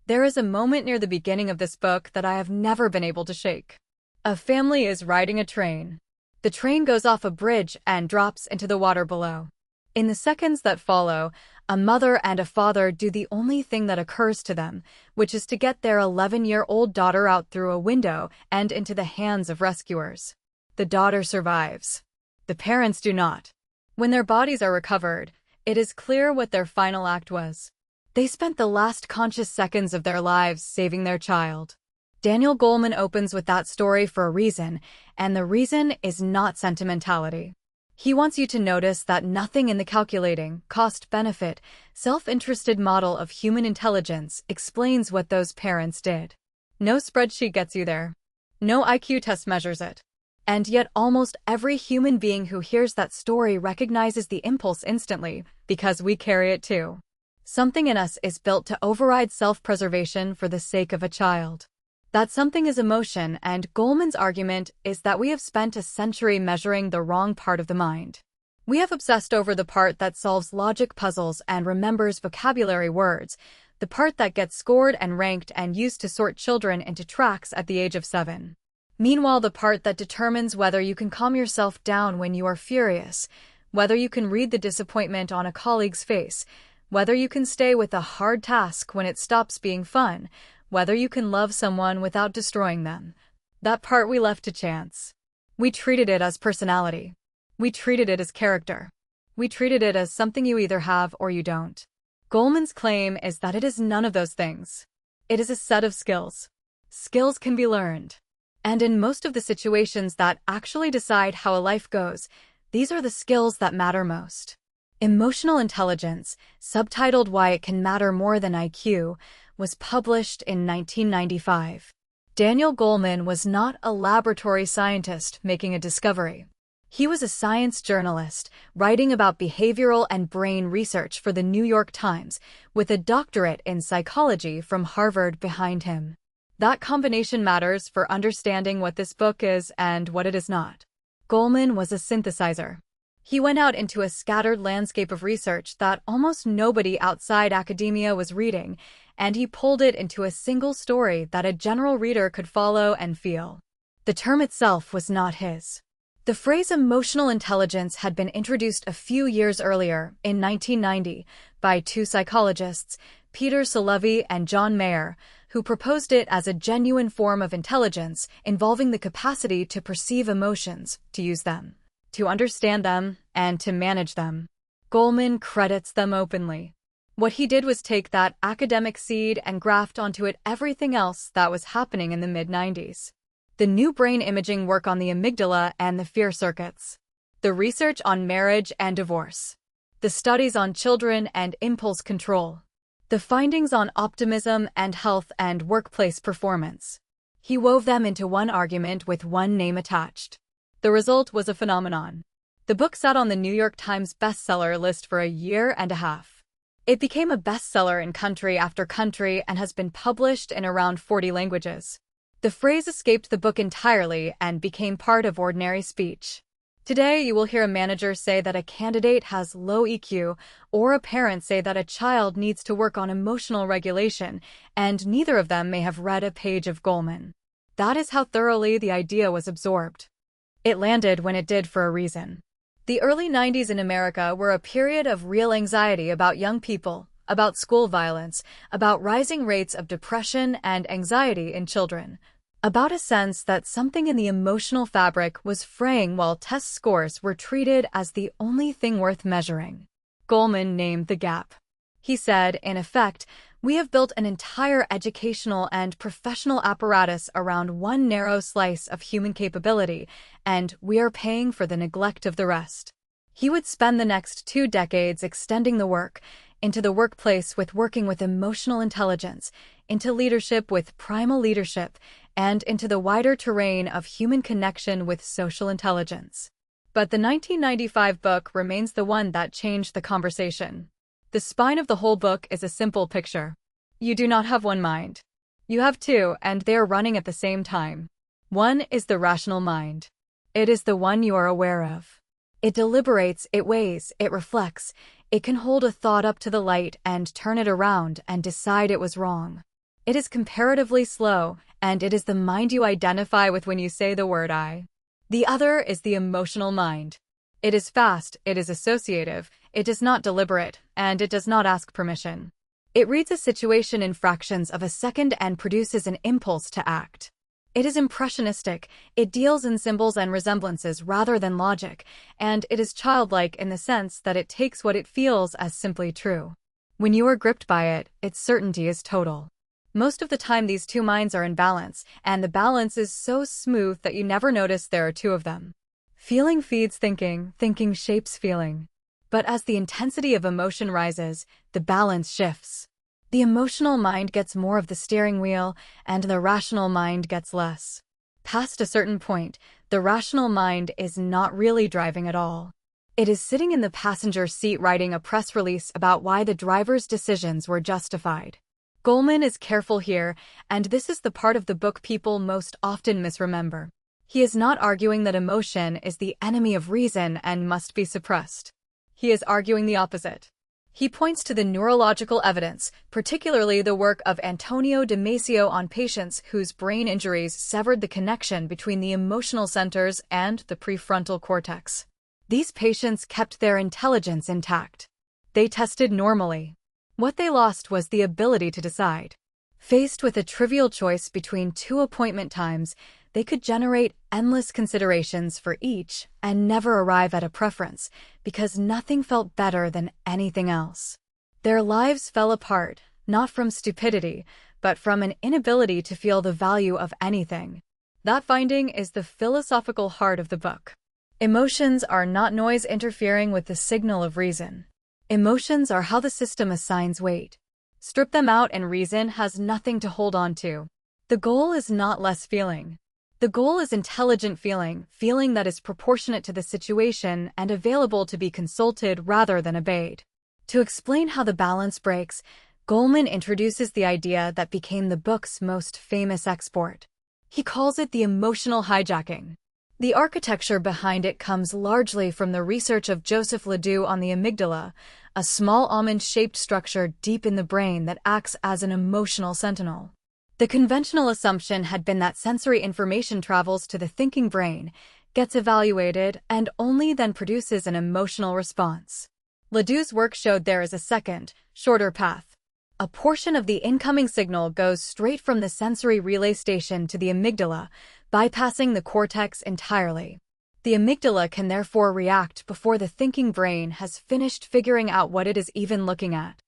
There is a moment near the beginning of this book that I have never been able to shake. A family is riding a train. The train goes off a bridge and drops into the water below. In the seconds that follow, a mother and a father do the only thing that occurs to them, which is to get their 11-year-old daughter out through a window and into the hands of rescuers. The daughter survives. The parents do not. When their bodies are recovered, it is clear what their final act was. They spent the last conscious seconds of their lives saving their child. Daniel Goleman opens with that story for a reason, and the reason is not sentimentality. He wants you to notice that nothing in the calculating, cost-benefit, self-interested model of human intelligence explains what those parents did. No spreadsheet gets you there. No IQ test measures it. And yet almost every human being who hears that story recognizes the impulse instantly, because we carry it too. Something in us is built to override self-preservation for the sake of a child. That something is emotion, and Goleman's argument is that we have spent a century measuring the wrong part of the mind. We have obsessed over the part that solves logic puzzles and remembers vocabulary words, the part that gets scored and ranked and used to sort children into tracks at the age of 7. Meanwhile, the part that determines whether you can calm yourself down when you are furious, whether you can read the disappointment on a colleague's face, whether you can stay with a hard task when it stops being fun, whether you can love someone without destroying them. That part we left to chance. We treated it as personality. We treated it as character. We treated it as something you either have or you don't. Goleman's claim is that it is none of those things. It is a set of skills. Skills can be learned. And in most of the situations that actually decide how a life goes, these are the skills that matter most. Emotional Intelligence, subtitled Why It Can Matter More Than IQ, was published in 1995. Daniel Goleman was not a laboratory scientist making a discovery. He was a science journalist writing about behavioral and brain research for the New York Times, with a doctorate in psychology from Harvard behind him. That combination matters for understanding what this book is and what it is not. Goleman was a synthesizer. He went out into a scattered landscape of research that almost nobody outside academia was reading, and he pulled it into a single story that a general reader could follow and feel. The term itself was not his. The phrase emotional intelligence had been introduced a few years earlier, in 1990, by two psychologists, Peter Salovey and John Mayer, who proposed it as a genuine form of intelligence involving the capacity to perceive emotions, to use them, to understand them, and to manage them. Goleman credits them openly. What he did was take that academic seed and graft onto it everything else that was happening in the mid-90s. The new brain imaging work on the amygdala and the fear circuits. The research on marriage and divorce. The studies on children and impulse control. The findings on optimism and health and workplace performance. He wove them into one argument with one name attached. The result was a phenomenon. The book sat on the New York Times bestseller list for a year and a half. It became a bestseller in country after country and has been published in around 40 languages. The phrase escaped the book entirely and became part of ordinary speech. Today, you will hear a manager say that a candidate has low EQ, or a parent say that a child needs to work on emotional regulation, and neither of them may have read a page of Goleman. That is how thoroughly the idea was absorbed. It landed when it did for a reason. The early 90s in America were a period of real anxiety about young people, about school violence, about rising rates of depression and anxiety in children, about a sense that something in the emotional fabric was fraying while test scores were treated as the only thing worth measuring. Goleman named the gap. He said, in effect, we have built an entire educational and professional apparatus around one narrow slice of human capability, and we are paying for the neglect of the rest. He would spend the next 2 decades extending the work into the workplace with working with emotional intelligence, into leadership with primal leadership, and into the wider terrain of human connection with social intelligence. But the 1995 book remains the one that changed the conversation. The spine of the whole book is a simple picture. You do not have one mind. You have two, and they are running at the same time. One is the rational mind. It is the one you are aware of. It deliberates, it weighs, it reflects. It can hold a thought up to the light and turn it around and decide it was wrong. It is comparatively slow, and it is the mind you identify with when you say the word I. The other is the emotional mind. It is fast, it is associative, it is not deliberate, and it does not ask permission. It reads a situation in fractions of a second and produces an impulse to act. It is impressionistic, it deals in symbols and resemblances rather than logic, and it is childlike in the sense that it takes what it feels as simply true. When you are gripped by it, its certainty is total. Most of the time these two minds are in balance, and the balance is so smooth that you never notice there are two of them. Feeling feeds thinking, thinking shapes feeling. But as the intensity of emotion rises, the balance shifts. The emotional mind gets more of the steering wheel, and the rational mind gets less. Past a certain point, the rational mind is not really driving at all. It is sitting in the passenger seat writing a press release about why the driver's decisions were justified. Goleman is careful here, and this is the part of the book people most often misremember. He is not arguing that emotion is the enemy of reason and must be suppressed. He is arguing the opposite. He points to the neurological evidence, particularly the work of Antonio Damasio on patients whose brain injuries severed the connection between the emotional centers and the prefrontal cortex. These patients kept their intelligence intact. They tested normally. What they lost was the ability to decide. Faced with a trivial choice between two appointment times, they could generate endless considerations for each and never arrive at a preference because nothing felt better than anything else. Their lives fell apart, not from stupidity, but from an inability to feel the value of anything. That finding is the philosophical heart of the book. Emotions are not noise interfering with the signal of reason. Emotions are how the system assigns weight. Strip them out and reason has nothing to hold on to. The goal is not less feeling. The goal is intelligent feeling, feeling that is proportionate to the situation and available to be consulted rather than obeyed. To explain how the balance breaks, Goleman introduces the idea that became the book's most famous export. He calls it the emotional hijacking. The architecture behind it comes largely from the research of Joseph Ledoux on the amygdala, a small almond-shaped structure deep in the brain that acts as an emotional sentinel. The conventional assumption had been that sensory information travels to the thinking brain, gets evaluated, and only then produces an emotional response. Ledoux's work showed there is a second, shorter path. A portion of the incoming signal goes straight from the sensory relay station to the amygdala, bypassing the cortex entirely. The amygdala can therefore react before the thinking brain has finished figuring out what it is even looking at.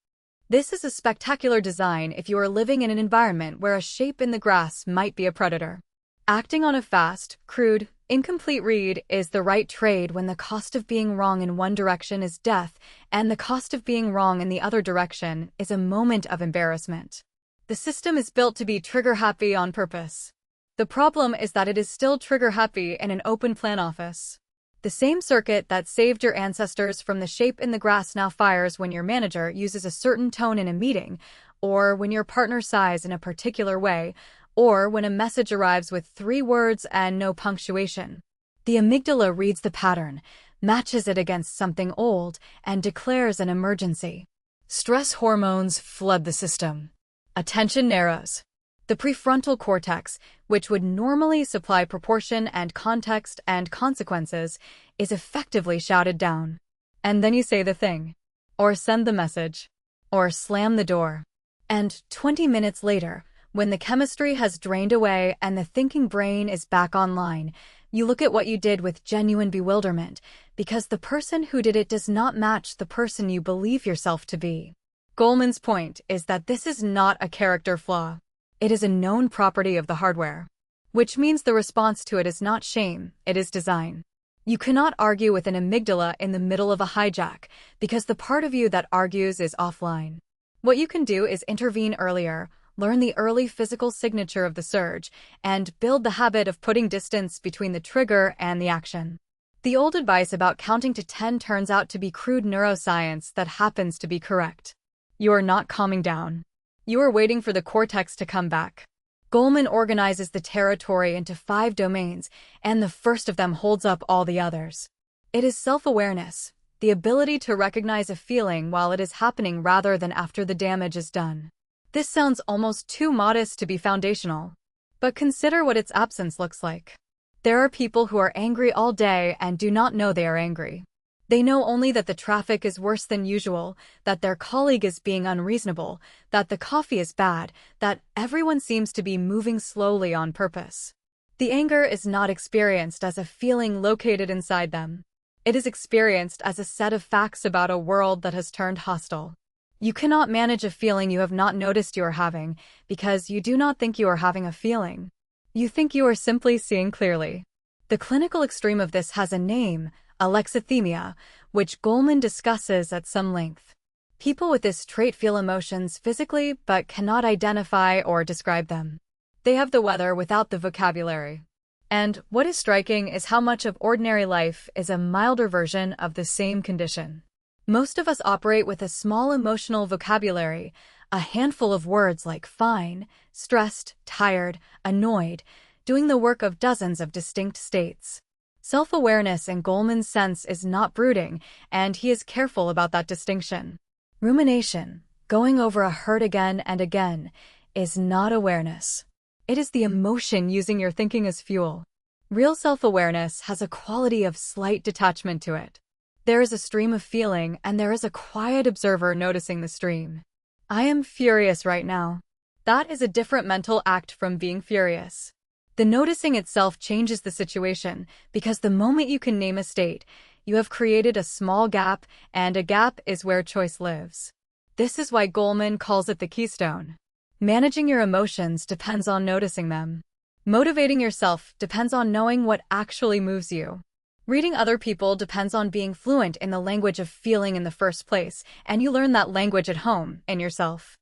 This is a spectacular design if you are living in an environment where a shape in the grass might be a predator. Acting on a fast, crude, incomplete read is the right trade when the cost of being wrong in one direction is death, and the cost of being wrong in the other direction is a moment of embarrassment. The system is built to be trigger-happy on purpose. The problem is that it is still trigger-happy in an open-plan office. The same circuit that saved your ancestors from the shape in the grass now fires when your manager uses a certain tone in a meeting, or when your partner sighs in a particular way, or when a message arrives with 3 words and no punctuation. The amygdala reads the pattern, matches it against something old, and declares an emergency. Stress hormones flood the system. Attention narrows. The prefrontal cortex, which would normally supply proportion and context and consequences, is effectively shouted down. And then you say the thing, or send the message, or slam the door. And 20 minutes later, when the chemistry has drained away and the thinking brain is back online, you look at what you did with genuine bewilderment, because the person who did it does not match the person you believe yourself to be. Goleman's point is that this is not a character flaw. It is a known property of the hardware, which means the response to it is not shame, it is design. You cannot argue with an amygdala in the middle of a hijack, because the part of you that argues is offline. What you can do is intervene earlier, learn the early physical signature of the surge, and build the habit of putting distance between the trigger and the action. The old advice about counting to 10 turns out to be crude neuroscience that happens to be correct. You are not calming down. You are waiting for the cortex to come back. Goleman organizes the territory into 5 domains, and the first of them holds up all the others. It is self-awareness, the ability to recognize a feeling while it is happening rather than after the damage is done. This sounds almost too modest to be foundational. But consider what its absence looks like. There are people who are angry all day and do not know they are angry. They know only that the traffic is worse than usual, that their colleague is being unreasonable, that the coffee is bad, that everyone seems to be moving slowly on purpose. The anger is not experienced as a feeling located inside them. It is experienced as a set of facts about a world that has turned hostile. You cannot manage a feeling you have not noticed you are having, because you do not think you are having a feeling. You think you are simply seeing clearly. The clinical extreme of this has a name, alexithymia, which Goleman discusses at some length. People with this trait feel emotions physically but cannot identify or describe them. They have the weather without the vocabulary. And what is striking is how much of ordinary life is a milder version of the same condition. Most of us operate with a small emotional vocabulary, a handful of words like fine, stressed, tired, annoyed, doing the work of dozens of distinct states. Self-awareness in Goleman's sense is not brooding, and he is careful about that distinction. Rumination, going over a hurt again and again, is not awareness. It is the emotion using your thinking as fuel. Real self-awareness has a quality of slight detachment to it. There is a stream of feeling, and there is a quiet observer noticing the stream. I am furious right now. That is a different mental act from being furious. The noticing itself changes the situation, because the moment you can name a state, you have created a small gap, and a gap is where choice lives. This is why Goleman calls it the keystone. Managing your emotions depends on noticing them. Motivating yourself depends on knowing what actually moves you. Reading other people depends on being fluent in the language of feeling in the first place, and you learn that language at home, in yourself.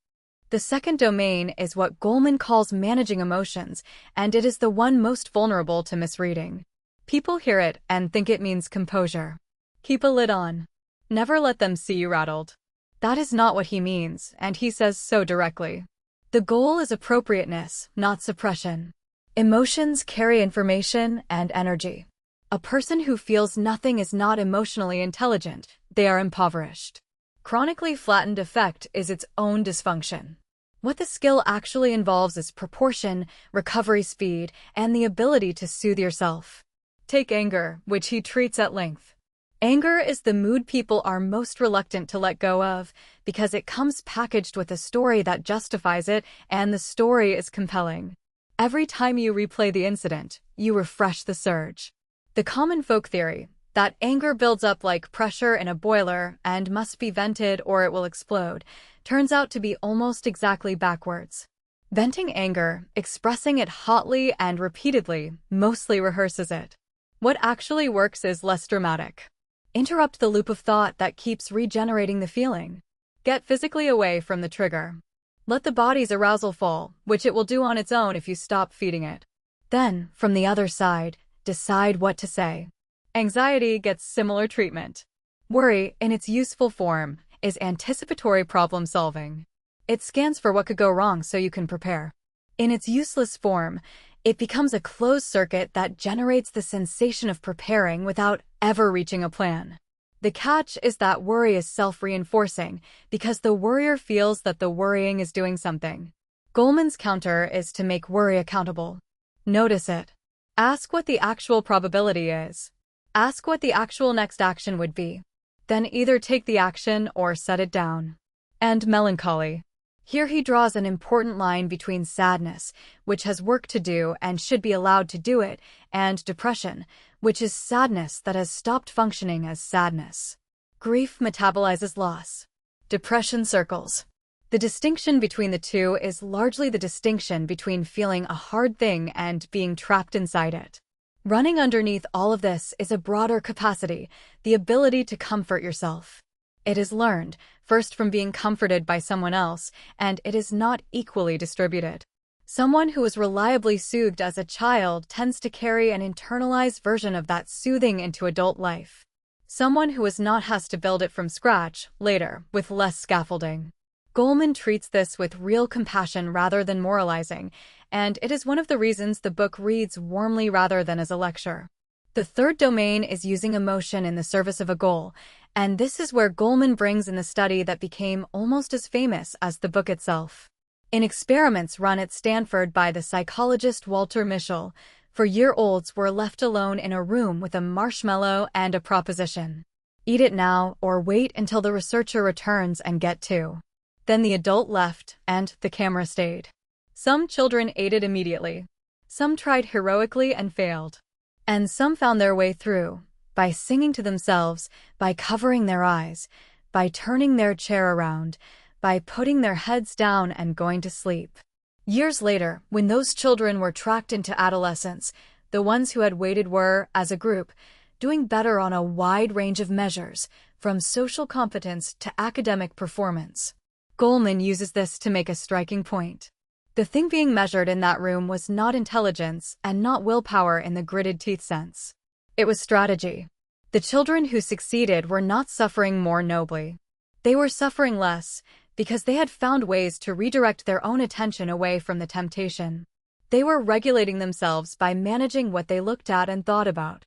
The second domain is what Goleman calls managing emotions, and it is the one most vulnerable to misreading. People hear it and think it means composure. Keep a lid on. Never let them see you rattled. That is not what he means, and he says so directly. The goal is appropriateness, not suppression. Emotions carry information and energy. A person who feels nothing is not emotionally intelligent, they are impoverished. Chronically flattened affect is its own dysfunction. What the skill actually involves is proportion, recovery speed, and the ability to soothe yourself. Take anger, which he treats at length. Anger is the mood people are most reluctant to let go of, because it comes packaged with a story that justifies it, and the story is compelling. Every time you replay the incident, you refresh the surge. The common folk theory, that anger builds up like pressure in a boiler and must be vented or it will explode, turns out to be almost exactly backwards. Venting anger, expressing it hotly and repeatedly, mostly rehearses it. What actually works is less dramatic. Interrupt the loop of thought that keeps regenerating the feeling. Get physically away from the trigger. Let the body's arousal fall, which it will do on its own if you stop feeding it. Then, from the other side, decide what to say. Anxiety gets similar treatment. Worry, in its useful form, is anticipatory problem solving. It scans for what could go wrong so you can prepare. In its useless form, it becomes a closed circuit that generates the sensation of preparing without ever reaching a plan. The catch is that worry is self-reinforcing, because the worrier feels that the worrying is doing something. Goleman's counter is to make worry accountable. Notice it. Ask what the actual probability is. Ask what the actual next action would be. Then either take the action or set it down. And melancholy. Here he draws an important line between sadness, which has work to do and should be allowed to do it, and depression, which is sadness that has stopped functioning as sadness. Grief metabolizes loss. Depression circles. The distinction between the two is largely the distinction between feeling a hard thing and being trapped inside it. Running underneath all of this is a broader capacity, the ability to comfort yourself. It is learned, first from being comforted by someone else, and it is not equally distributed. Someone who was reliably soothed as a child tends to carry an internalized version of that soothing into adult life. Someone who is not has to build it from scratch, later, with less scaffolding. Goleman treats this with real compassion rather than moralizing, and it is one of the reasons the book reads warmly rather than as a lecture. The third domain is using emotion in the service of a goal, and this is where Goleman brings in the study that became almost as famous as the book itself. In experiments run at Stanford by the psychologist Walter Mischel, 4-year-olds were left alone in a room with a marshmallow and a proposition. Eat it now or wait until the researcher returns and get two. Then the adult left and the camera stayed. Some children ate it immediately. Some tried heroically and failed. And some found their way through, by singing to themselves, by covering their eyes, by turning their chair around, by putting their heads down and going to sleep. Years later, when those children were tracked into adolescence, the ones who had waited were, as a group, doing better on a wide range of measures, from social competence to academic performance. Goleman uses this to make a striking point. The thing being measured in that room was not intelligence and not willpower in the gritted teeth sense. It was strategy. The children who succeeded were not suffering more nobly. They were suffering less because they had found ways to redirect their own attention away from the temptation. They were regulating themselves by managing what they looked at and thought about.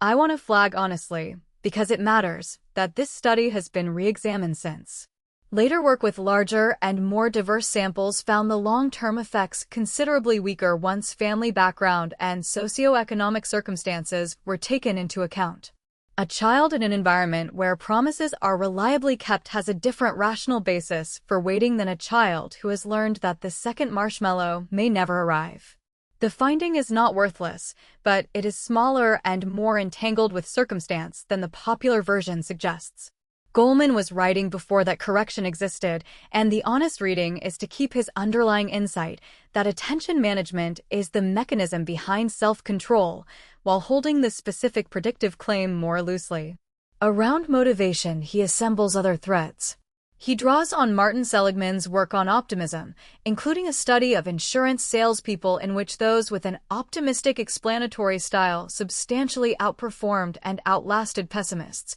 I want to flag honestly, because it matters, that this study has been re-examined since. Later work with larger and more diverse samples found the long-term effects considerably weaker once family background and socioeconomic circumstances were taken into account. A child in an environment where promises are reliably kept has a different rational basis for waiting than a child who has learned that the second marshmallow may never arrive. The finding is not worthless, but it is smaller and more entangled with circumstance than the popular version suggests. Goleman was writing before that correction existed, and the honest reading is to keep his underlying insight that attention management is the mechanism behind self-control, while holding the specific predictive claim more loosely. Around motivation, he assembles other threads. He draws on Martin Seligman's work on optimism, including a study of insurance salespeople in which those with an optimistic explanatory style substantially outperformed and outlasted pessimists,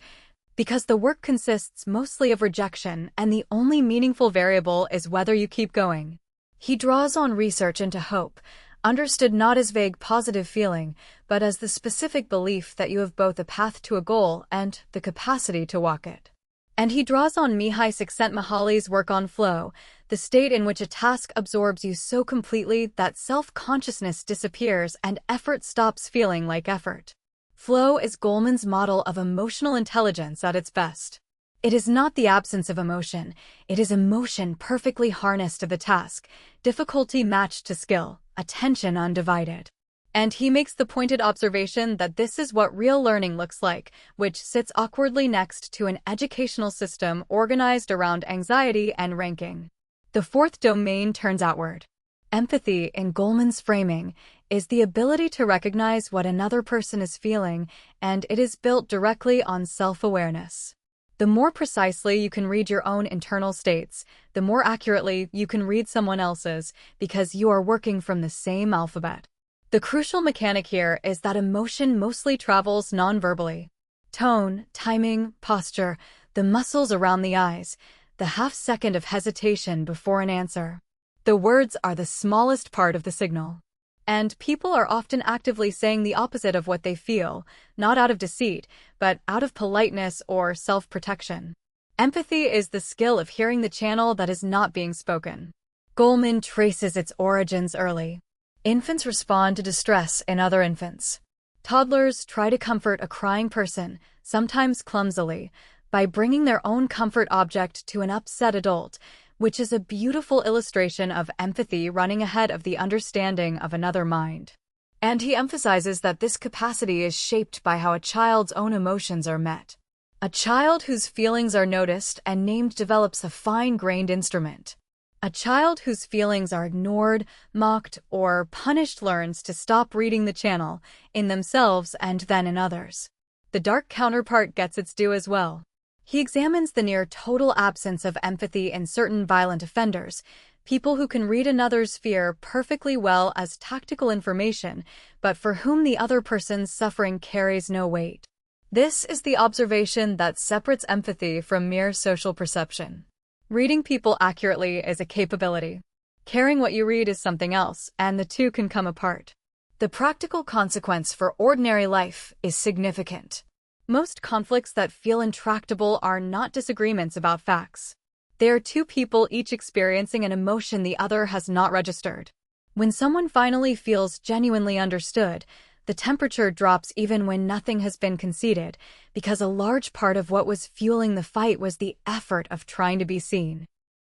because the work consists mostly of rejection and the only meaningful variable is whether you keep going. He draws on research into hope, understood not as vague positive feeling, but as the specific belief that you have both a path to a goal and the capacity to walk it. And he draws on Mihai Csikszentmihalyi's work on flow, the state in which a task absorbs you so completely that self-consciousness disappears and effort stops feeling like effort. Flow is Goleman's model of emotional intelligence at its best. It is not the absence of emotion, it is emotion perfectly harnessed to the task, difficulty matched to skill, attention undivided. And he makes the pointed observation that this is what real learning looks like, which sits awkwardly next to an educational system organized around anxiety and ranking. The fourth domain turns outward. Empathy, in Goleman's framing, is the ability to recognize what another person is feeling, and it is built directly on self-awareness. The more precisely you can read your own internal states, the more accurately you can read someone else's, because you are working from the same alphabet. The crucial mechanic here is that emotion mostly travels non-verbally. Tone, timing, posture, the muscles around the eyes, the half-second of hesitation before an answer. The words are the smallest part of the signal. And people are often actively saying the opposite of what they feel, not out of deceit, but out of politeness or self-protection. Empathy is the skill of hearing the channel that is not being spoken. Goleman traces its origins early. Infants respond to distress in other infants. Toddlers try to comfort a crying person, sometimes clumsily, by bringing their own comfort object to an upset adult, which is a beautiful illustration of empathy running ahead of the understanding of another mind. And he emphasizes that this capacity is shaped by how a child's own emotions are met. A child whose feelings are noticed and named develops a fine-grained instrument. A child whose feelings are ignored, mocked, or punished learns to stop reading the channel, in themselves and then in others. The dark counterpart gets its due as well. He examines the near-total absence of empathy in certain violent offenders, people who can read another's fear perfectly well as tactical information, but for whom the other person's suffering carries no weight. This is the observation that separates empathy from mere social perception. Reading people accurately is a capability. Caring what you read is something else, and the two can come apart. The practical consequence for ordinary life is significant. Most conflicts that feel intractable are not disagreements about facts. They are two people each experiencing an emotion the other has not registered. When someone finally feels genuinely understood, the temperature drops even when nothing has been conceded, because a large part of what was fueling the fight was the effort of trying to be seen.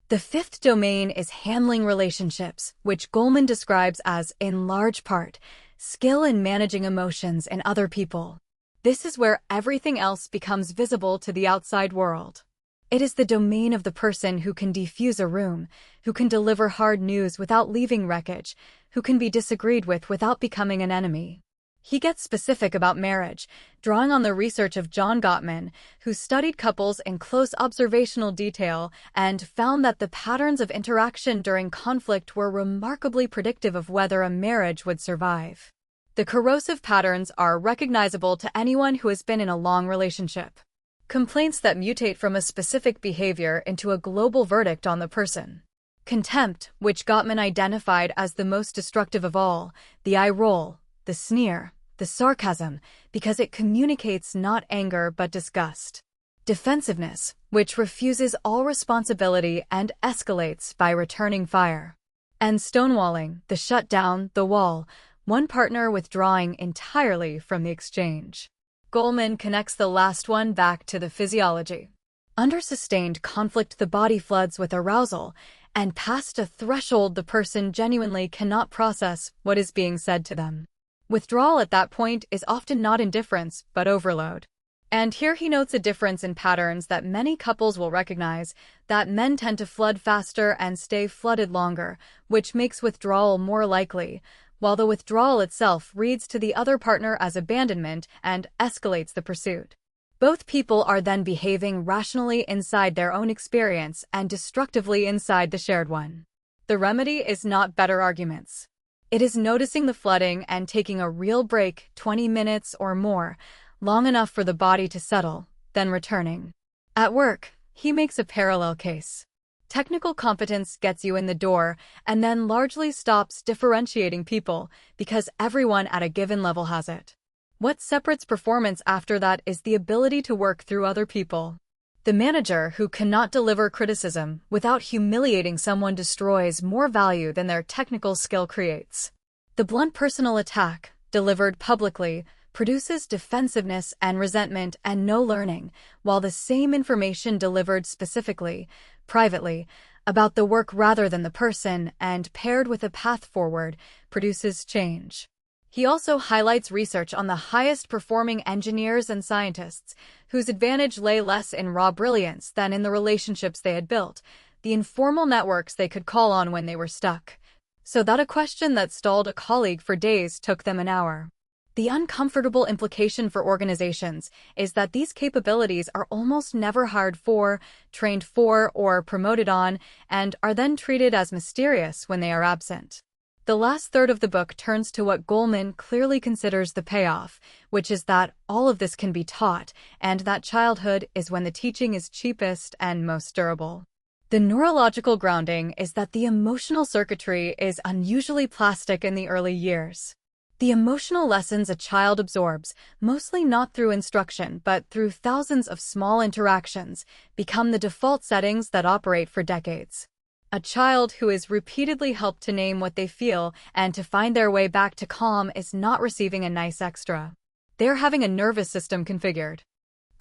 The fifth domain is handling relationships, which Goleman describes as, in large part, skill in managing emotions in other people. This is where everything else becomes visible to the outside world. It is the domain of the person who can defuse a room, who can deliver hard news without leaving wreckage, who can be disagreed with without becoming an enemy. He gets specific about marriage, drawing on the research of John Gottman, who studied couples in close observational detail and found that the patterns of interaction during conflict were remarkably predictive of whether a marriage would survive. The corrosive patterns are recognizable to anyone who has been in a long relationship. Complaints that mutate from a specific behavior into a global verdict on the person. Contempt, which Gottman identified as the most destructive of all, the eye roll, the sneer, the sarcasm, because it communicates not anger but disgust. Defensiveness, which refuses all responsibility and escalates by returning fire. And stonewalling, the shutdown, the wall, one partner withdrawing entirely from the exchange. Goleman connects the last one back to the physiology. Under sustained conflict, the body floods with arousal, and past a threshold the person genuinely cannot process what is being said to them. Withdrawal at that point is often not indifference, but overload. And here he notes a difference in patterns that many couples will recognize, that men tend to flood faster and stay flooded longer, which makes withdrawal more likely, while the withdrawal itself reads to the other partner as abandonment and escalates the pursuit. Both people are then behaving rationally inside their own experience and destructively inside the shared one. The remedy is not better arguments. It is noticing the flooding and taking a real break, 20 minutes or more, long enough for the body to settle, then returning. At work, he makes a parallel case. Technical competence gets you in the door and then largely stops differentiating people because everyone at a given level has it. What separates performance after that is the ability to work through other people. The manager who cannot deliver criticism without humiliating someone destroys more value than their technical skill creates. The blunt personal attack, delivered publicly, produces defensiveness and resentment and no learning, while the same information delivered specifically, privately, about the work rather than the person and paired with a path forward, produces change. He also highlights research on the highest performing engineers and scientists, whose advantage lay less in raw brilliance than in the relationships they had built, the informal networks they could call on when they were stuck. So that a question that stalled a colleague for days took them an hour. The uncomfortable implication for organizations is that these capabilities are almost never hired for, trained for, or promoted on, and are then treated as mysterious when they are absent. The last third of the book turns to what Goleman clearly considers the payoff, which is that all of this can be taught, and that childhood is when the teaching is cheapest and most durable. The neurological grounding is that the emotional circuitry is unusually plastic in the early years. The emotional lessons a child absorbs, mostly not through instruction but through thousands of small interactions, become the default settings that operate for decades. A child who is repeatedly helped to name what they feel and to find their way back to calm is not receiving a nice extra. They're having a nervous system configured.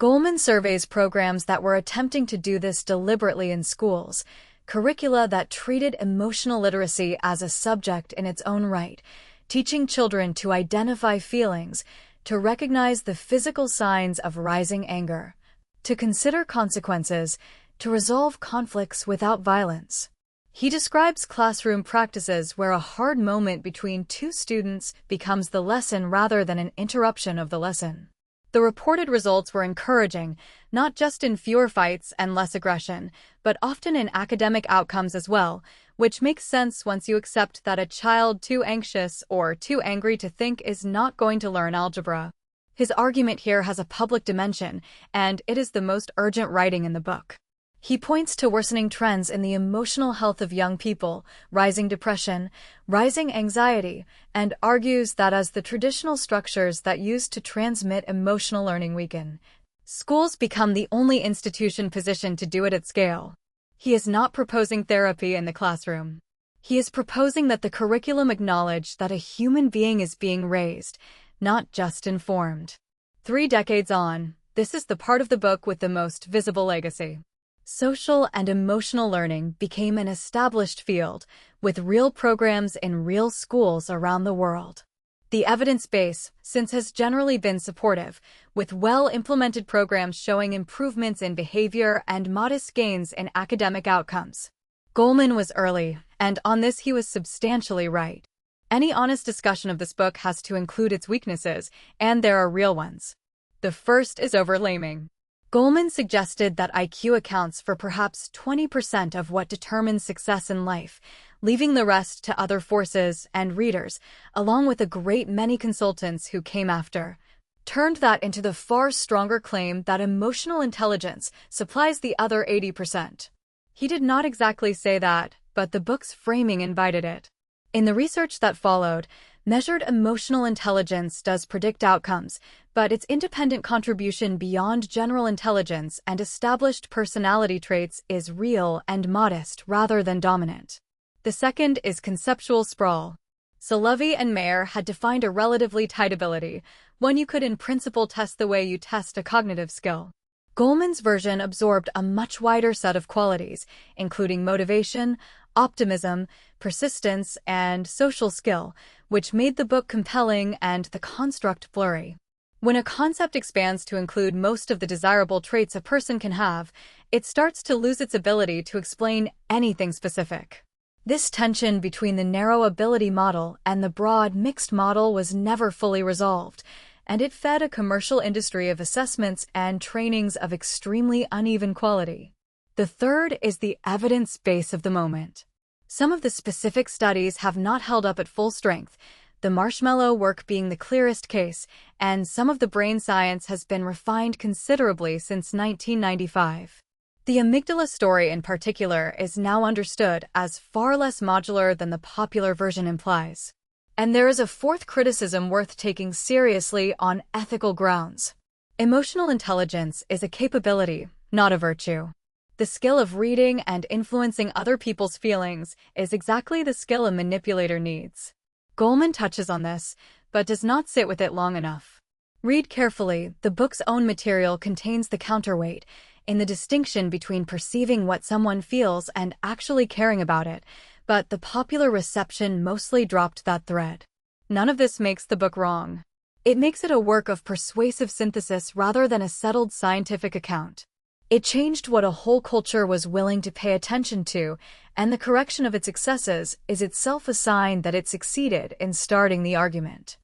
Goleman surveys programs that were attempting to do this deliberately in schools, curricula that treated emotional literacy as a subject in its own right, teaching children to identify feelings, to recognize the physical signs of rising anger, to consider consequences, to resolve conflicts without violence. He describes classroom practices where a hard moment between two students becomes the lesson rather than an interruption of the lesson. The reported results were encouraging, not just in fewer fights and less aggression, but often in academic outcomes as well, which makes sense once you accept that a child too anxious or too angry to think is not going to learn algebra. His argument here has a public dimension, and it is the most urgent writing in the book. He points to worsening trends in the emotional health of young people, rising depression, rising anxiety, and argues that as the traditional structures that used to transmit emotional learning weaken, schools become the only institution positioned to do it at scale. He is not proposing therapy in the classroom. He is proposing that the curriculum acknowledge that a human being is being raised, not just informed. 3 decades on, this is the part of the book with the most visible legacy. Social and emotional learning became an established field, with real programs in real schools around the world. The evidence base, since, has generally been supportive, with well-implemented programs showing improvements in behavior and modest gains in academic outcomes. Goleman was early, and on this he was substantially right. Any honest discussion of this book has to include its weaknesses, and there are real ones. The first is overlaming. Goleman suggested that IQ accounts for perhaps 20% of what determines success in life, leaving the rest to other forces and readers, along with a great many consultants who came after, turned that into the far stronger claim that emotional intelligence supplies the other 80%. He did not exactly say that, but the book's framing invited it. In the research that followed, measured emotional intelligence does predict outcomes, but its independent contribution beyond general intelligence and established personality traits is real and modest rather than dominant. The second is conceptual sprawl. Solovey and Mayer had defined a relatively tight ability, one you could in principle test the way you test a cognitive skill. Goleman's version absorbed a much wider set of qualities, including motivation, optimism, persistence, and social skill, which made the book compelling and the construct blurry. When a concept expands to include most of the desirable traits a person can have, it starts to lose its ability to explain anything specific. This tension between the narrow ability model and the broad mixed model was never fully resolved, and it fed a commercial industry of assessments and trainings of extremely uneven quality. The third is the evidence base of the moment. Some of the specific studies have not held up at full strength, the marshmallow work being the clearest case, and some of the brain science has been refined considerably since 1995. The amygdala story in particular is now understood as far less modular than the popular version implies. And there is a fourth criticism worth taking seriously on ethical grounds. Emotional intelligence is a capability, not a virtue. The skill of reading and influencing other people's feelings is exactly the skill a manipulator needs. Goleman touches on this, but does not sit with it long enough. Read carefully, the book's own material contains the counterweight, in the distinction between perceiving what someone feels and actually caring about it, but the popular reception mostly dropped that thread. None of this makes the book wrong. It makes it a work of persuasive synthesis rather than a settled scientific account. It changed what a whole culture was willing to pay attention to, and the correction of its excesses is itself a sign that it succeeded in starting the argument.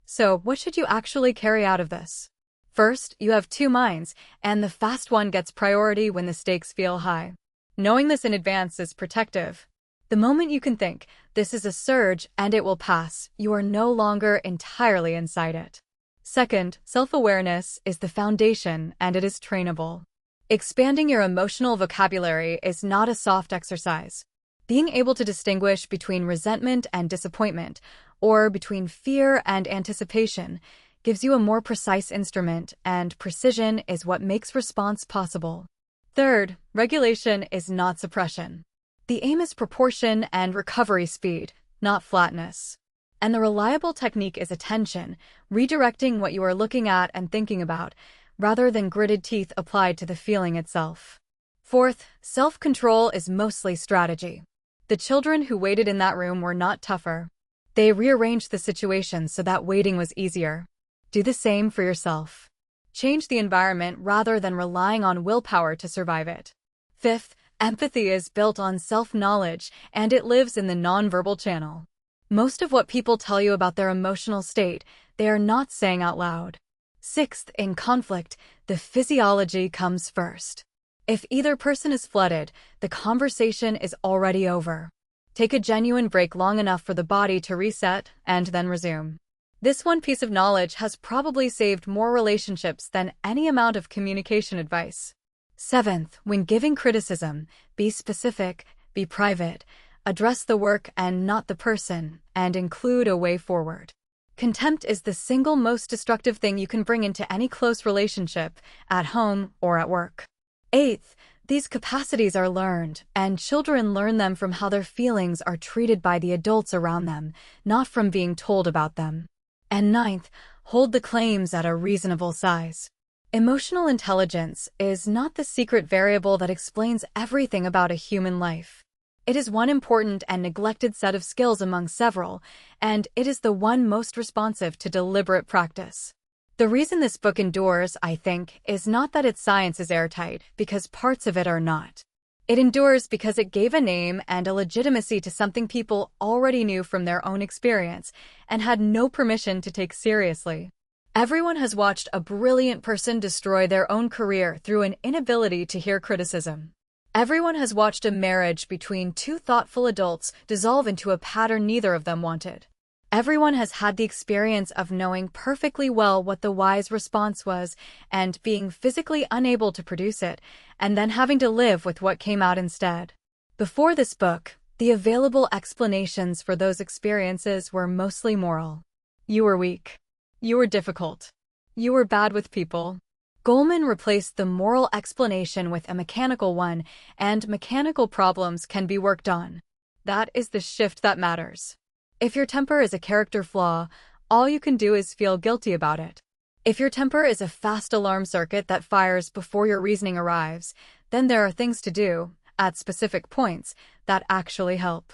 So, what should you actually carry out of this? First, you have 2 minds, and the fast one gets priority when the stakes feel high. Knowing this in advance is protective. The moment you can think, this is a surge and it will pass, you are no longer entirely inside it. Second, self-awareness is the foundation and it is trainable. Expanding your emotional vocabulary is not a soft exercise. Being able to distinguish between resentment and disappointment, or between fear and anticipation, gives you a more precise instrument, and precision is what makes response possible. Third, regulation is not suppression. The aim is proportion and recovery speed, not flatness. And the reliable technique is attention, redirecting what you are looking at and thinking about, rather than gritted teeth applied to the feeling itself. Fourth, self-control is mostly strategy. The children who waited in that room were not tougher. They rearranged the situation so that waiting was easier. Do the same for yourself. Change the environment rather than relying on willpower to survive it. Fifth, empathy is built on self-knowledge, and it lives in the nonverbal channel. Most of what people tell you about their emotional state, they are not saying out loud. Sixth, in conflict, the physiology comes first. If either person is flooded, the conversation is already over. Take a genuine break long enough for the body to reset, and then resume. This one piece of knowledge has probably saved more relationships than any amount of communication advice. Seventh, when giving criticism, be specific, be private, address the work and not the person, and include a way forward. Contempt is the single most destructive thing you can bring into any close relationship, at home or at work. Eighth, These capacities are learned, and children learn them from how their feelings are treated by the adults around them, not from being told about them. And ninth, hold the claims at a reasonable size. Emotional intelligence is not the secret variable that explains everything about a human life. It is one important and neglected set of skills among several, and it is the one most responsive to deliberate practice. The reason this book endures, I think, is not that its science is airtight, because parts of it are not. It endures because it gave a name and a legitimacy to something people already knew from their own experience and had no permission to take seriously. Everyone has watched a brilliant person destroy their own career through an inability to hear criticism. Everyone has watched a marriage between two thoughtful adults dissolve into a pattern neither of them wanted. Everyone has had the experience of knowing perfectly well what the wise response was and being physically unable to produce it, and then having to live with what came out instead. Before this book, the available explanations for those experiences were mostly moral. You were weak. You were difficult. You were bad with people. Goleman replaced the moral explanation with a mechanical one, and mechanical problems can be worked on. That is the shift that matters. If your temper is a character flaw, all you can do is feel guilty about it. If your temper is a fast alarm circuit that fires before your reasoning arrives, then there are things to do, at specific points, that actually help.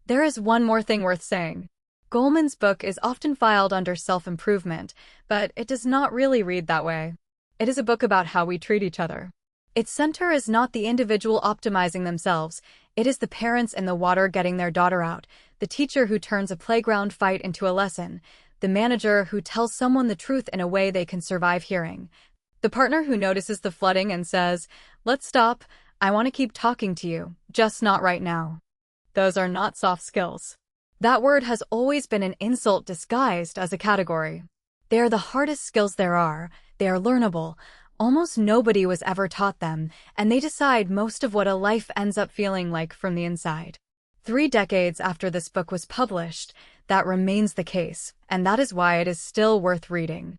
There is one more thing worth saying. Goleman's book is often filed under self-improvement, but it does not really read that way. It is a book about how we treat each other. Its center is not the individual optimizing themselves, it is the parents in the water getting their daughter out, the teacher who turns a playground fight into a lesson, the manager who tells someone the truth in a way they can survive hearing, the partner who notices the flooding and says, "Let's stop, I want to keep talking to you, just not right now." Those are not soft skills. That word has always been an insult disguised as a category. They are the hardest skills there are, they are learnable, almost nobody was ever taught them, and they decide most of what a life ends up feeling like from the inside. 3 decades after this book was published, that remains the case, and that is why it is still worth reading.